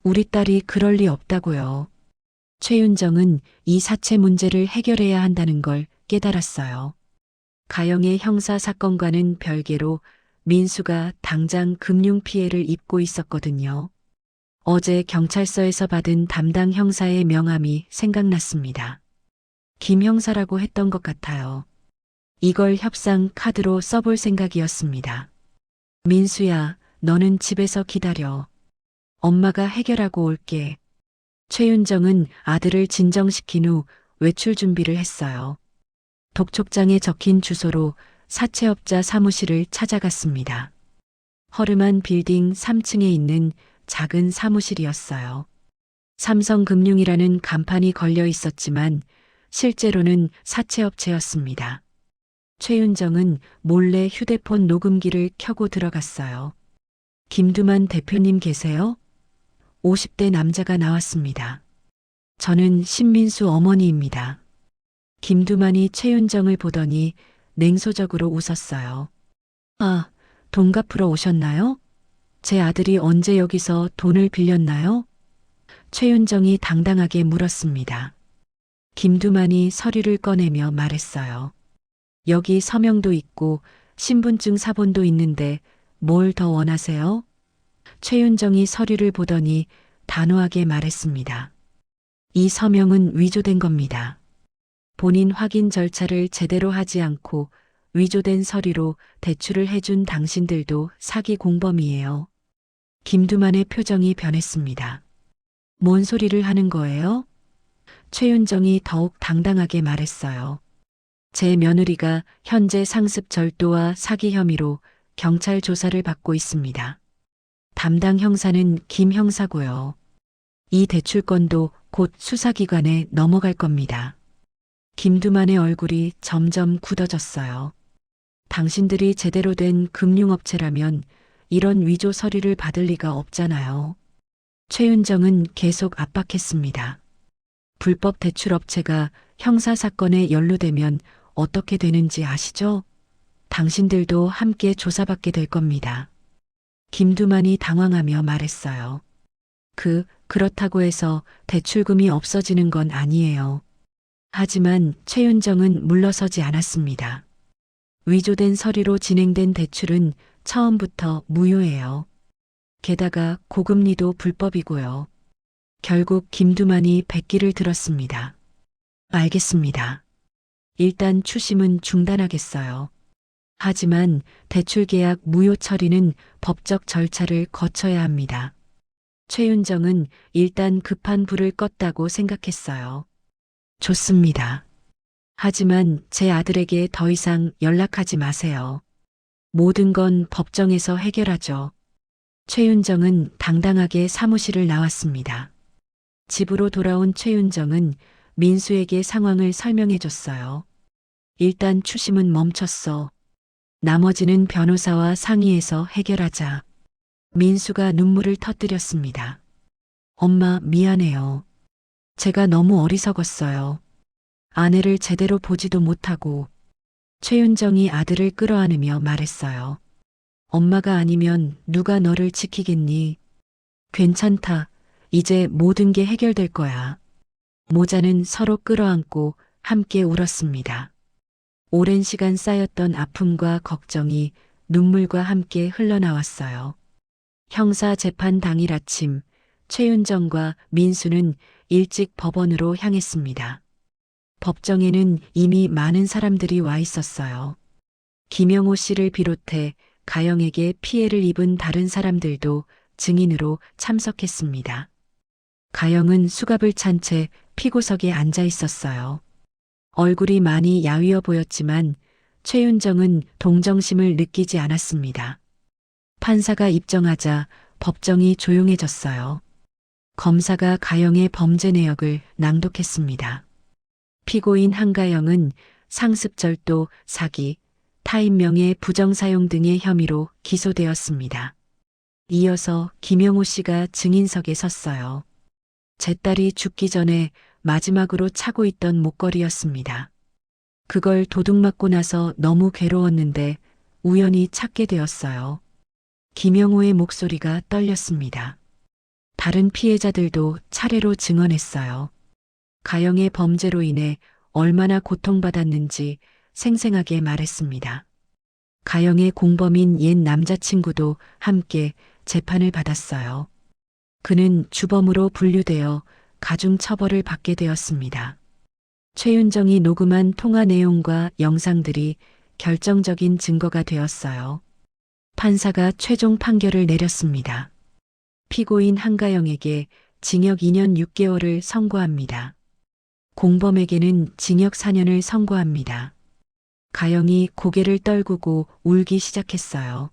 우리 딸이 그럴 리 없다고요. 최윤정은 이 사채 문제를 해결해야 한다는 걸 깨달았어요. 가영의 형사 사건과는 별개로 민수가 당장 금융 피해를 입고 있었거든요. 어제 경찰서에서 받은 담당 형사의 명함이 생각났습니다. 김 형사라고 했던 것 같아요. 이걸 협상 카드로 써볼 생각이었습니다. 민수야, 너는 집에서 기다려. 엄마가 해결하고 올게. 최윤정은 아들을 진정시킨 후 외출 준비를 했어요. 독촉장에 적힌 주소로 사채업자 사무실을 찾아갔습니다. 허름한 빌딩 3층에 있는 작은 사무실이었어요. 삼성금융이라는 간판이 걸려 있었지만 실제로는 사채업체였습니다. 최윤정은 몰래 휴대폰 녹음기를 켜고 들어갔어요. 김두만 대표님 계세요? 50대 남자가 나왔습니다. 저는 신민수 어머니입니다. 김두만이 최윤정을 보더니 냉소적으로 웃었어요. 아, 돈 갚으러 오셨나요? 제 아들이 언제 여기서 돈을 빌렸나요? 최윤정이 당당하게 물었습니다. 김두만이 서류를 꺼내며 말했어요. 여기 서명도 있고 신분증 사본도 있는데 뭘 더 원하세요? 최윤정이 서류를 보더니 단호하게 말했습니다. 이 서명은 위조된 겁니다. 본인 확인 절차를 제대로 하지 않고 위조된 서류로 대출을 해준 당신들도 사기 공범이에요. 김두만의 표정이 변했습니다. 뭔 소리를 하는 거예요? 최윤정이 더욱 당당하게 말했어요. 제 며느리가 현재 상습 절도와 사기 혐의로 경찰 조사를 받고 있습니다. 담당 형사는 김 형사고요. 이 대출건도 곧 수사기관에 넘어갈 겁니다. 김두만의 얼굴이 점점 굳어졌어요. 당신들이 제대로 된 금융업체라면 이런 위조 서류를 받을 리가 없잖아요. 최윤정은 계속 압박했습니다. 불법 대출업체가 형사사건에 연루되면 어떻게 되는지 아시죠? 당신들도 함께 조사받게 될 겁니다. 김두만이 당황하며 말했어요. 그렇다고 해서 대출금이 없어지는 건 아니에요. 하지만 최윤정은 물러서지 않았습니다. 위조된 서류로 진행된 대출은 처음부터 무효예요. 게다가 고금리도 불법이고요. 결국 김두만이 백기를 들었습니다. 알겠습니다. 일단 추심은 중단하겠어요. 하지만 대출 계약 무효 처리는 법적 절차를 거쳐야 합니다. 최윤정은 일단 급한 불을 껐다고 생각했어요. 좋습니다. 하지만 제 아들에게 더 이상 연락하지 마세요. 모든 건 법정에서 해결하죠. 최윤정은 당당하게 사무실을 나왔습니다. 집으로 돌아온 최윤정은 민수에게 상황을 설명해 줬어요. 일단 추심은 멈췄어. 나머지는 변호사와 상의해서 해결하자. 민수가 눈물을 터뜨렸습니다. 엄마, 미안해요. 제가 너무 어리석었어요. 아내를 제대로 보지도 못하고. 최윤정이 아들을 끌어안으며 말했어요. 엄마가 아니면 누가 너를 지키겠니? 괜찮다. 이제 모든 게 해결될 거야. 모자는 서로 끌어안고 함께 울었습니다. 오랜 시간 쌓였던 아픔과 걱정이 눈물과 함께 흘러나왔어요. 형사 재판 당일 아침, 최윤정과 민수는 일찍 법원으로 향했습니다. 법정에는 이미 많은 사람들이 와 있었어요. 김영호 씨를 비롯해 가영에게 피해를 입은 다른 사람들도 증인으로 참석했습니다. 가영은 수갑을 찬 채 피고석에 앉아 있었어요. 얼굴이 많이 야위어 보였지만 최윤정은 동정심을 느끼지 않았습니다. 판사가 입정하자 법정이 조용해졌어요. 검사가 가영의 범죄 내역을 낭독했습니다. 피고인 한가영은 상습절도, 사기, 타인명의 부정사용 등의 혐의로 기소되었습니다. 이어서 김영호 씨가 증인석에 섰어요. 제 딸이 죽기 전에 마지막으로 차고 있던 목걸이였습니다. 그걸 도둑맞고 나서 너무 괴로웠는데 우연히 찾게 되었어요. 김영호의 목소리가 떨렸습니다. 다른 피해자들도 차례로 증언했어요. 가영의 범죄로 인해 얼마나 고통받았는지 생생하게 말했습니다. 가영의 공범인 옛 남자친구도 함께 재판을 받았어요. 그는 주범으로 분류되어 가중 처벌을 받게 되었습니다. 최윤정이 녹음한 통화 내용과 영상들이 결정적인 증거가 되었어요. 판사가 최종 판결을 내렸습니다. 피고인 한가영에게 징역 2년 6개월을 선고합니다. 공범에게는 징역 4년을 선고합니다. 가영이 고개를 떨구고 울기 시작했어요.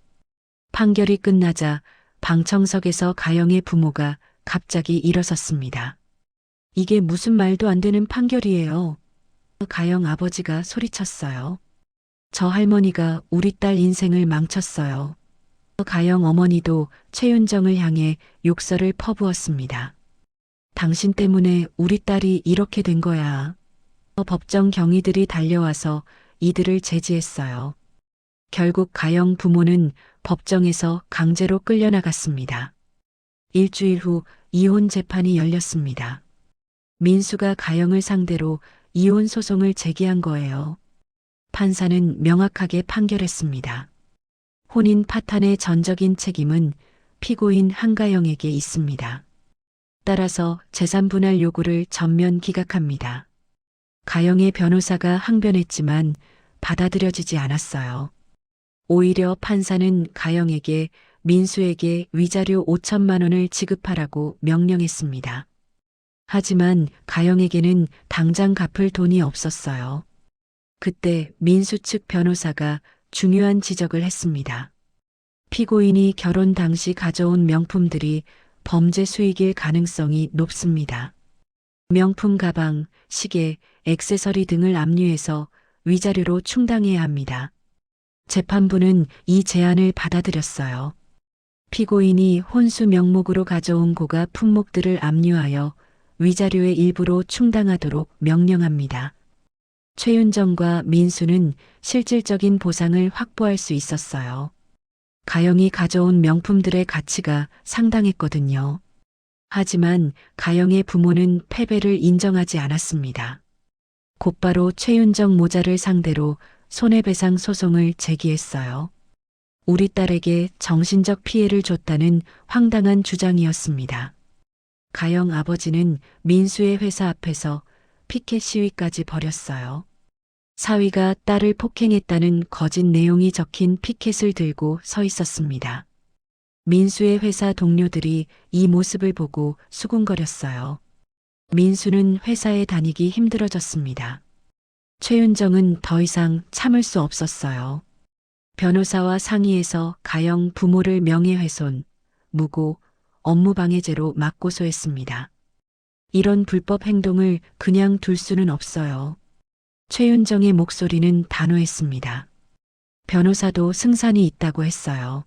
판결이 끝나자 방청석에서 가영의 부모가 갑자기 일어섰습니다. 이게 무슨 말도 안 되는 판결이에요. 가영 아버지가 소리쳤어요. 저 할머니가 우리 딸 인생을 망쳤어요. 가영 어머니도 최윤정을 향해 욕설을 퍼부었습니다. 당신 때문에 우리 딸이 이렇게 된 거야. 법정 경위들이 달려와서 이들을 제지했어요. 결국 가영 부모는 법정에서 강제로 끌려나갔습니다. 일주일 후 이혼 재판이 열렸습니다. 민수가 가영을 상대로 이혼 소송을 제기한 거예요. 판사는 명확하게 판결했습니다. 혼인 파탄의 전적인 책임은 피고인 한가영에게 있습니다. 따라서 재산 분할 요구를 전면 기각합니다. 가영의 변호사가 항변했지만 받아들여지지 않았어요. 오히려 판사는 가영에게 민수에게 위자료 5천만 원을 지급하라고 명령했습니다. 하지만 가영에게는 당장 갚을 돈이 없었어요. 그때 민수 측 변호사가 중요한 지적을 했습니다. 피고인이 결혼 당시 가져온 명품들이 범죄 수익일 가능성이 높습니다. 명품 가방, 시계, 액세서리 등을 압류해서 위자료로 충당해야 합니다. 재판부는 이 제안을 받아들였어요. 피고인이 혼수 명목으로 가져온 고가 품목들을 압류하여 위자료의 일부로 충당하도록 명령합니다. 최윤정과 민수는 실질적인 보상을 확보할 수 있었어요. 가영이 가져온 명품들의 가치가 상당했거든요. 하지만 가영의 부모는 패배를 인정하지 않았습니다. 곧바로 최윤정 모자를 상대로 손해배상 소송을 제기했어요. 우리 딸에게 정신적 피해를 줬다는 황당한 주장이었습니다. 가영 아버지는 민수의 회사 앞에서 피켓 시위까지 벌였어요. 사위가 딸을 폭행했다는 거짓 내용이 적힌 피켓을 들고 서 있었습니다. 민수의 회사 동료들이 이 모습을 보고 수군거렸어요. 민수는 회사에 다니기 힘들어졌습니다. 최윤정은 더 이상 참을 수 없었어요. 변호사와 상의해서 가영 부모를 명예훼손, 무고, 업무방해죄로 맞고소했습니다. 이런 불법 행동을 그냥 둘 수는 없어요. 최윤정의 목소리는 단호했습니다. 변호사도 승산이 있다고 했어요.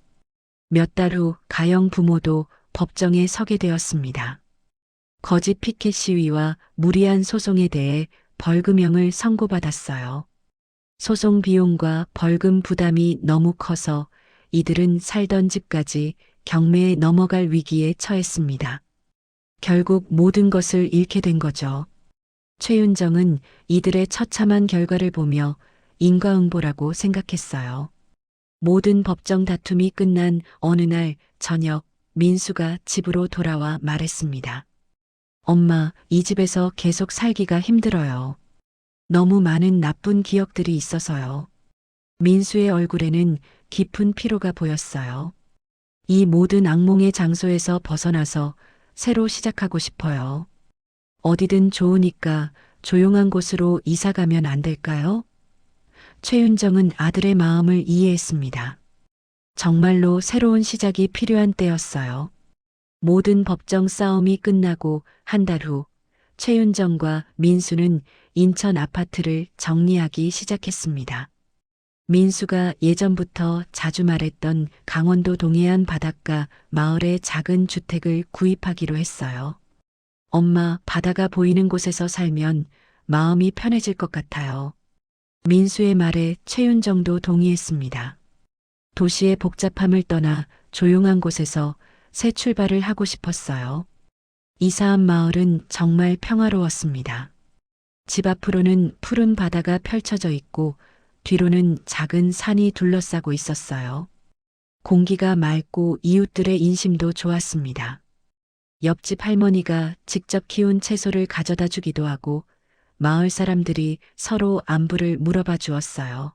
몇 달 후 가영 부모도 법정에 서게 되었습니다. 거짓 피켓 시위와 무리한 소송에 대해 벌금형을 선고받았어요. 소송 비용과 벌금 부담이 너무 커서 이들은 살던 집까지 경매에 넘어갈 위기에 처했습니다. 결국 모든 것을 잃게 된 거죠. 최윤정은 이들의 처참한 결과를 보며 인과응보라고 생각했어요. 모든 법정 다툼이 끝난 어느 날 저녁 민수가 집으로 돌아와 말했습니다. 엄마, 이 집에서 계속 살기가 힘들어요. 너무 많은 나쁜 기억들이 있어서요. 민수의 얼굴에는 깊은 피로가 보였어요. 이 모든 악몽의 장소에서 벗어나서 새로 시작하고 싶어요. 어디든 좋으니까 조용한 곳으로 이사 가면 안 될까요? 최윤정은 아들의 마음을 이해했습니다. 정말로 새로운 시작이 필요한 때였어요. 모든 법정 싸움이 끝나고 한 달 후 최윤정과 민수는 인천 아파트를 정리하기 시작했습니다. 민수가 예전부터 자주 말했던 강원도 동해안 바닷가 마을의 작은 주택을 구입하기로 했어요. 엄마, 바다가 보이는 곳에서 살면 마음이 편해질 것 같아요. 민수의 말에 최윤정도 동의했습니다. 도시의 복잡함을 떠나 조용한 곳에서 새 출발을 하고 싶었어요. 이사한 마을은 정말 평화로웠습니다. 집 앞으로는 푸른 바다가 펼쳐져 있고 뒤로는 작은 산이 둘러싸고 있었어요. 공기가 맑고 이웃들의 인심도 좋았습니다. 옆집 할머니가 직접 키운 채소를 가져다 주기도 하고 마을 사람들이 서로 안부를 물어봐 주었어요.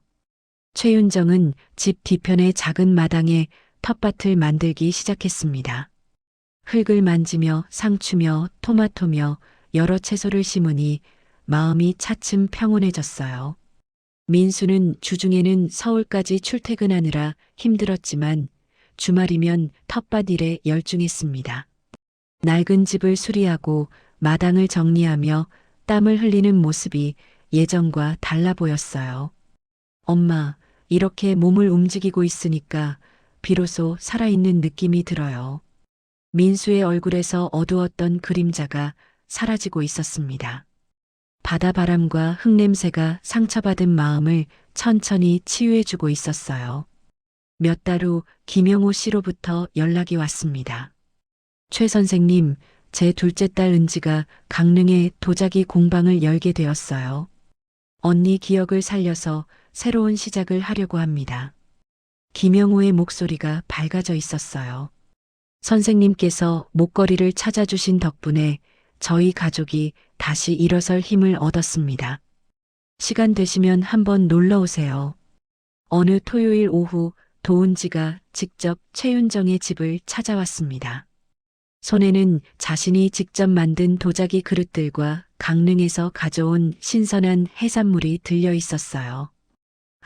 최윤정은 집 뒤편의 작은 마당에 텃밭을 만들기 시작했습니다. 흙을 만지며 상추며 토마토며 여러 채소를 심으니 마음이 차츰 평온해졌어요. 민수는 주중에는 서울까지 출퇴근하느라 힘들었지만 주말이면 텃밭 일에 열중했습니다. 낡은 집을 수리하고 마당을 정리하며 땀을 흘리는 모습이 예전과 달라 보였어요. 엄마, 이렇게 몸을 움직이고 있으니까 비로소 살아있는 느낌이 들어요. 민수의 얼굴에서 어두웠던 그림자가 사라지고 있었습니다. 바다바람과 흙냄새가 상처받은 마음을 천천히 치유해주고 있었어요. 몇 달 후 김영호 씨로부터 연락이 왔습니다. 최 선생님, 제 둘째 딸 은지가 강릉에 도자기 공방을 열게 되었어요. 언니 기억을 살려서 새로운 시작을 하려고 합니다. 김영호의 목소리가 밝아져 있었어요. 선생님께서 목걸이를 찾아주신 덕분에 저희 가족이 다시 일어설 힘을 얻었습니다. 시간 되시면 한번 놀러 오세요. 어느 토요일 오후 도은지가 직접 최윤정의 집을 찾아왔습니다. 손에는 자신이 직접 만든 도자기 그릇들과 강릉에서 가져온 신선한 해산물이 들려 있었어요.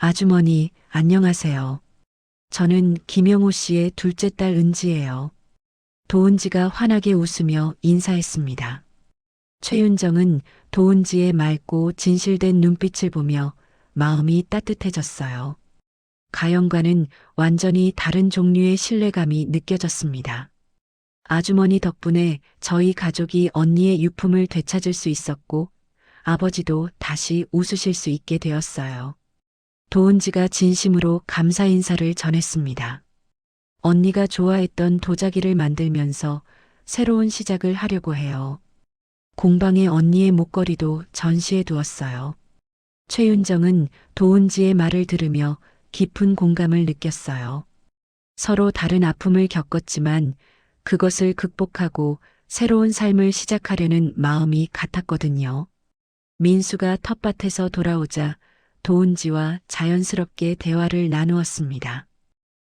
아주머니, 안녕하세요. 저는 김영호 씨의 둘째 딸 은지예요. 도은지가 환하게 웃으며 인사했습니다. 최윤정은 도은지의 맑고 진실된 눈빛을 보며 마음이 따뜻해졌어요. 가영과는 완전히 다른 종류의 신뢰감이 느껴졌습니다. 아주머니 덕분에 저희 가족이 언니의 유품을 되찾을 수 있었고 아버지도 다시 웃으실 수 있게 되었어요. 도은지가 진심으로 감사 인사를 전했습니다. 언니가 좋아했던 도자기를 만들면서 새로운 시작을 하려고 해요. 공방에 언니의 목걸이도 전시해 두었어요. 최윤정은 도은지의 말을 들으며 깊은 공감을 느꼈어요. 서로 다른 아픔을 겪었지만 그것을 극복하고 새로운 삶을 시작하려는 마음이 같았거든요. 민수가 텃밭에서 돌아오자 도은지와 자연스럽게 대화를 나누었습니다.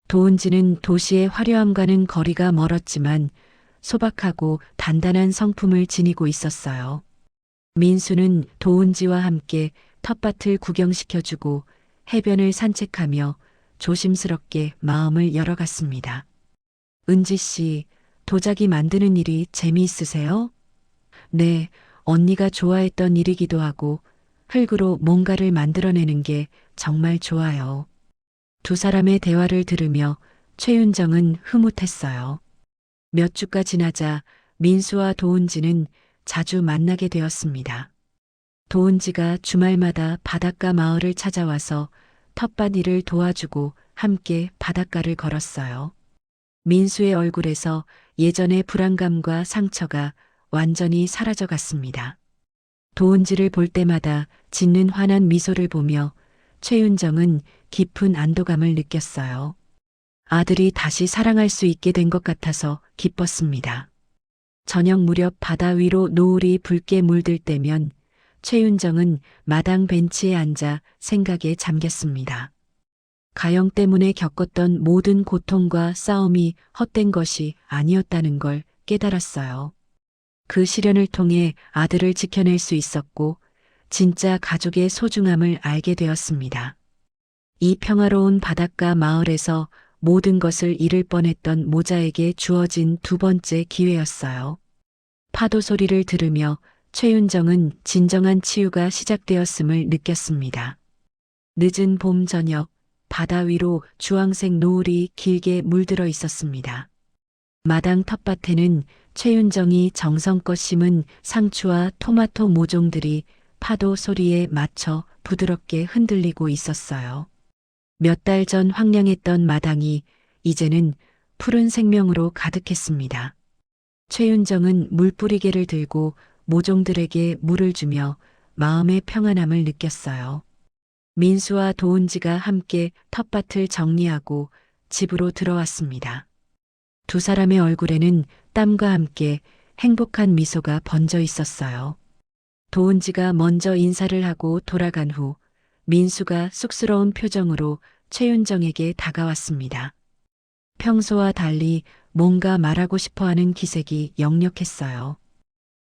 도은지는 도시의 화려함과는 거리가 멀었지만 소박하고 단단한 성품을 지니고 있었어요. 민수는 도은지와 함께 텃밭을 구경시켜주고 해변을 산책하며 조심스럽게 마음을 열어갔습니다. 은지 씨, 도자기 만드는 일이 재미있으세요? 네, 언니가 좋아했던 일이기도 하고 흙으로 뭔가를 만들어내는 게 정말 좋아요. 두 사람의 대화를 들으며 최윤정은 흐뭇했어요. 몇 주가 지나자 민수와 도은지는 자주 만나게 되었습니다. 도은지가 주말마다 바닷가 마을을 찾아와서 텃밭 일을 도와주고 함께 바닷가를 걸었어요. 민수의 얼굴에서 예전의 불안감과 상처가 완전히 사라져갔습니다. 도은지를 볼 때마다 짓는 환한 미소를 보며 최윤정은 깊은 안도감을 느꼈어요. 아들이 다시 사랑할 수 있게 된 것 같아서 기뻤습니다. 저녁 무렵 바다 위로 노을이 붉게 물들 때면 최윤정은 마당 벤치에 앉아 생각에 잠겼습니다. 가영 때문에 겪었던 모든 고통과 싸움이 헛된 것이 아니었다는 걸 깨달았어요. 그 시련을 통해 아들을 지켜낼 수 있었고 진짜 가족의 소중함을 알게 되었습니다. 이 평화로운 바닷가 마을에서 모든 것을 잃을 뻔했던 모자에게 주어진 두 번째 기회였어요. 파도 소리를 들으며 최윤정은 진정한 치유가 시작되었음을 느꼈습니다. 늦은 봄 저녁, 바다 위로 주황색 노을이 길게 물들어 있었습니다. 마당 텃밭에는 최윤정이 정성껏 심은 상추와 토마토 모종들이 파도 소리에 맞춰 부드럽게 흔들리고 있었어요. 몇 달 전 황량했던 마당이 이제는 푸른 생명으로 가득했습니다. 최윤정은 물뿌리개를 들고 모종들에게 물을 주며 마음의 평안함을 느꼈어요. 민수와 도은지가 함께 텃밭을 정리하고 집으로 들어왔습니다. 두 사람의 얼굴에는 땀과 함께 행복한 미소가 번져 있었어요. 도은지가 먼저 인사를 하고 돌아간 후 민수가 쑥스러운 표정으로 최윤정에게 다가왔습니다. 평소와 달리 뭔가 말하고 싶어하는 기색이 역력했어요.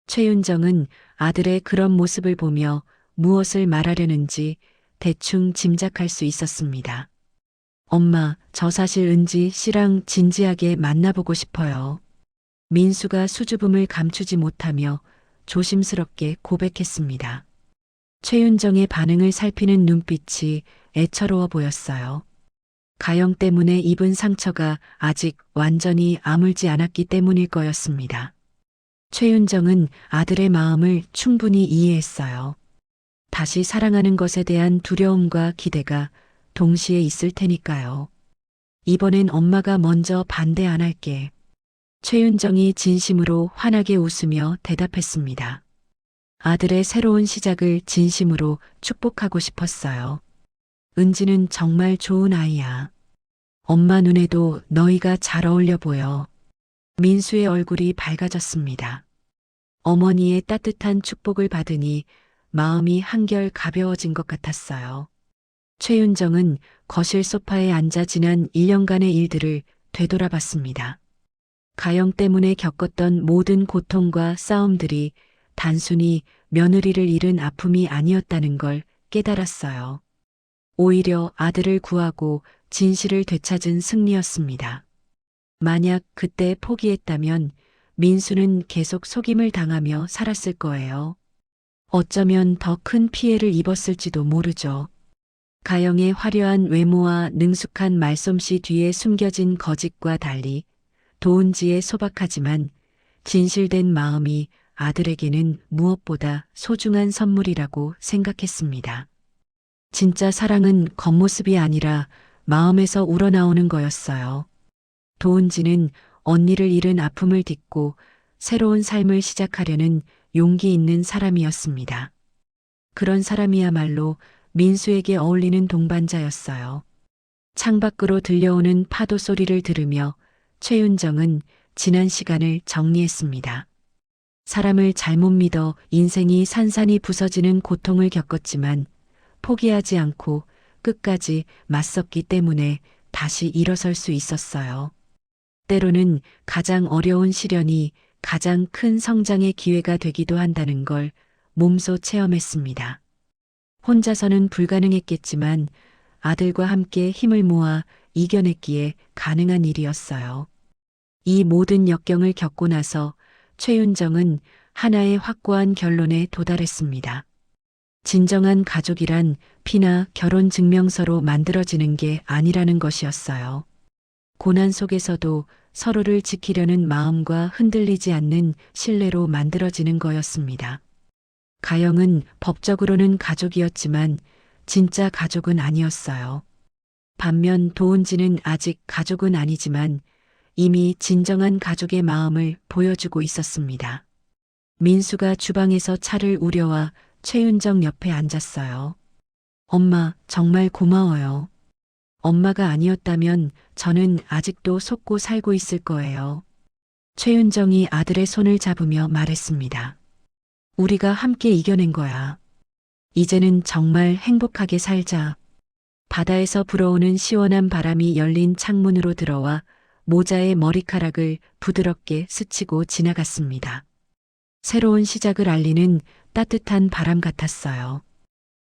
최윤정은 아들의 그런 모습을 보며 무엇을 말하려는지 대충 짐작할 수 있었습니다. 엄마, 저 사실 은지 씨랑 진지하게 만나보고 싶어요. 민수가 수줍음을 감추지 못하며 조심스럽게 고백했습니다. 최윤정의 반응을 살피는 눈빛이 애처로워 보였어요. 가영 때문에 입은 상처가 아직 완전히 아물지 않았기 때문일 거였습니다. 최윤정은 아들의 마음을 충분히 이해했어요. 다시 사랑하는 것에 대한 두려움과 기대가 동시에 있을 테니까요. 이번엔 엄마가 먼저 반대 안 할게. 최윤정이 진심으로 환하게 웃으며 대답했습니다. 아들의 새로운 시작을 진심으로 축복하고 싶었어요. 은지는 정말 좋은 아이야. 엄마 눈에도 너희가 잘 어울려 보여. 민수의 얼굴이 밝아졌습니다. 어머니의 따뜻한 축복을 받으니 마음이 한결 가벼워진 것 같았어요. 최윤정은 거실 소파에 앉아 지난 1년간의 일들을 되돌아봤습니다. 가영 때문에 겪었던 모든 고통과 싸움들이 단순히 며느리를 잃은 아픔이 아니었다는 걸 깨달았어요. 오히려 아들을 구하고 진실을 되찾은 승리였습니다. 만약 그때 포기했다면 민수는 계속 속임을 당하며 살았을 거예요. 어쩌면 더 큰 피해를 입었을지도 모르죠. 가영의 화려한 외모와 능숙한 말솜씨 뒤에 숨겨진 거짓과 달리 도은지의 소박하지만 진실된 마음이 아들에게는 무엇보다 소중한 선물이라고 생각했습니다. 진짜 사랑은 겉모습이 아니라 마음에서 우러나오는 거였어요. 도은지는 언니를 잃은 아픔을 딛고 새로운 삶을 시작하려는 용기 있는 사람이었습니다. 그런 사람이야말로 민수에게 어울리는 동반자였어요. 창밖으로 들려오는 파도 소리를 들으며 최윤정은 지난 시간을 정리했습니다. 사람을 잘못 믿어 인생이 산산이 부서지는 고통을 겪었지만 포기하지 않고 끝까지 맞섰기 때문에 다시 일어설 수 있었어요. 때로는 가장 어려운 시련이 가장 큰 성장의 기회가 되기도 한다는 걸 몸소 체험했습니다. 혼자서는 불가능했겠지만 아들과 함께 힘을 모아 이겨냈기에 가능한 일이었어요. 이 모든 역경을 겪고 나서 최윤정은 하나의 확고한 결론에 도달했습니다. 진정한 가족이란 피나 결혼 증명서로 만들어지는 게 아니라는 것이었어요. 고난 속에서도 서로를 지키려는 마음과 흔들리지 않는 신뢰로 만들어지는 거였습니다. 가영은 법적으로는 가족이었지만 진짜 가족은 아니었어요. 반면 도은지는 아직 가족은 아니지만 이미 진정한 가족의 마음을 보여주고 있었습니다. 민수가 주방에서 차를 우려와 최윤정 옆에 앉았어요. 엄마, 정말 고마워요. 엄마가 아니었다면 저는 아직도 속고 살고 있을 거예요. 최윤정이 아들의 손을 잡으며 말했습니다. 우리가 함께 이겨낸 거야. 이제는 정말 행복하게 살자. 바다에서 불어오는 시원한 바람이 열린 창문으로 들어와 모자의 머리카락을 부드럽게 스치고 지나갔습니다. 새로운 시작을 알리는 따뜻한 바람 같았어요.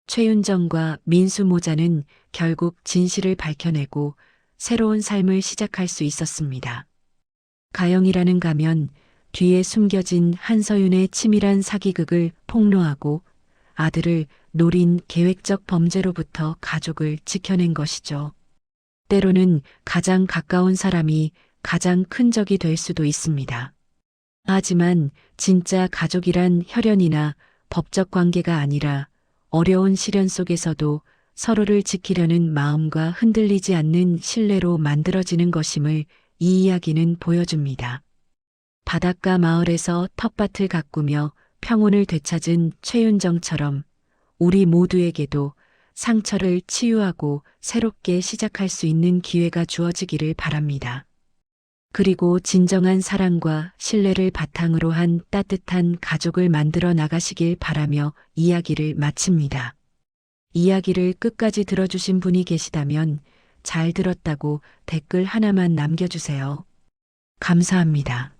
최윤정과 민수 모자는 결국 진실을 밝혀내고 새로운 삶을 시작할 수 있었습니다. 가영이라는 가면 뒤에 숨겨진 한서윤의 치밀한 사기극을 폭로하고 아들을 노린 계획적 범죄로부터 가족을 지켜낸 것이죠. 때로는 가장 가까운 사람이 가장 큰 적이 될 수도 있습니다. 하지만 진짜 가족이란 혈연이나 법적 관계가 아니라 어려운 시련 속에서도 서로를 지키려는 마음과 흔들리지 않는 신뢰로 만들어지는 것임을 이 이야기는 보여줍니다. 바닷가 마을에서 텃밭을 가꾸며 평온을 되찾은 최윤정처럼 우리 모두에게도 상처를 치유하고 새롭게 시작할 수 있는 기회가 주어지기를 바랍니다. 그리고 진정한 사랑과 신뢰를 바탕으로 한 따뜻한 가족을 만들어 나가시길 바라며 이야기를 마칩니다. 이야기를 끝까지 들어주신 분이 계시다면 잘 들었다고 댓글 하나만 남겨주세요. 감사합니다.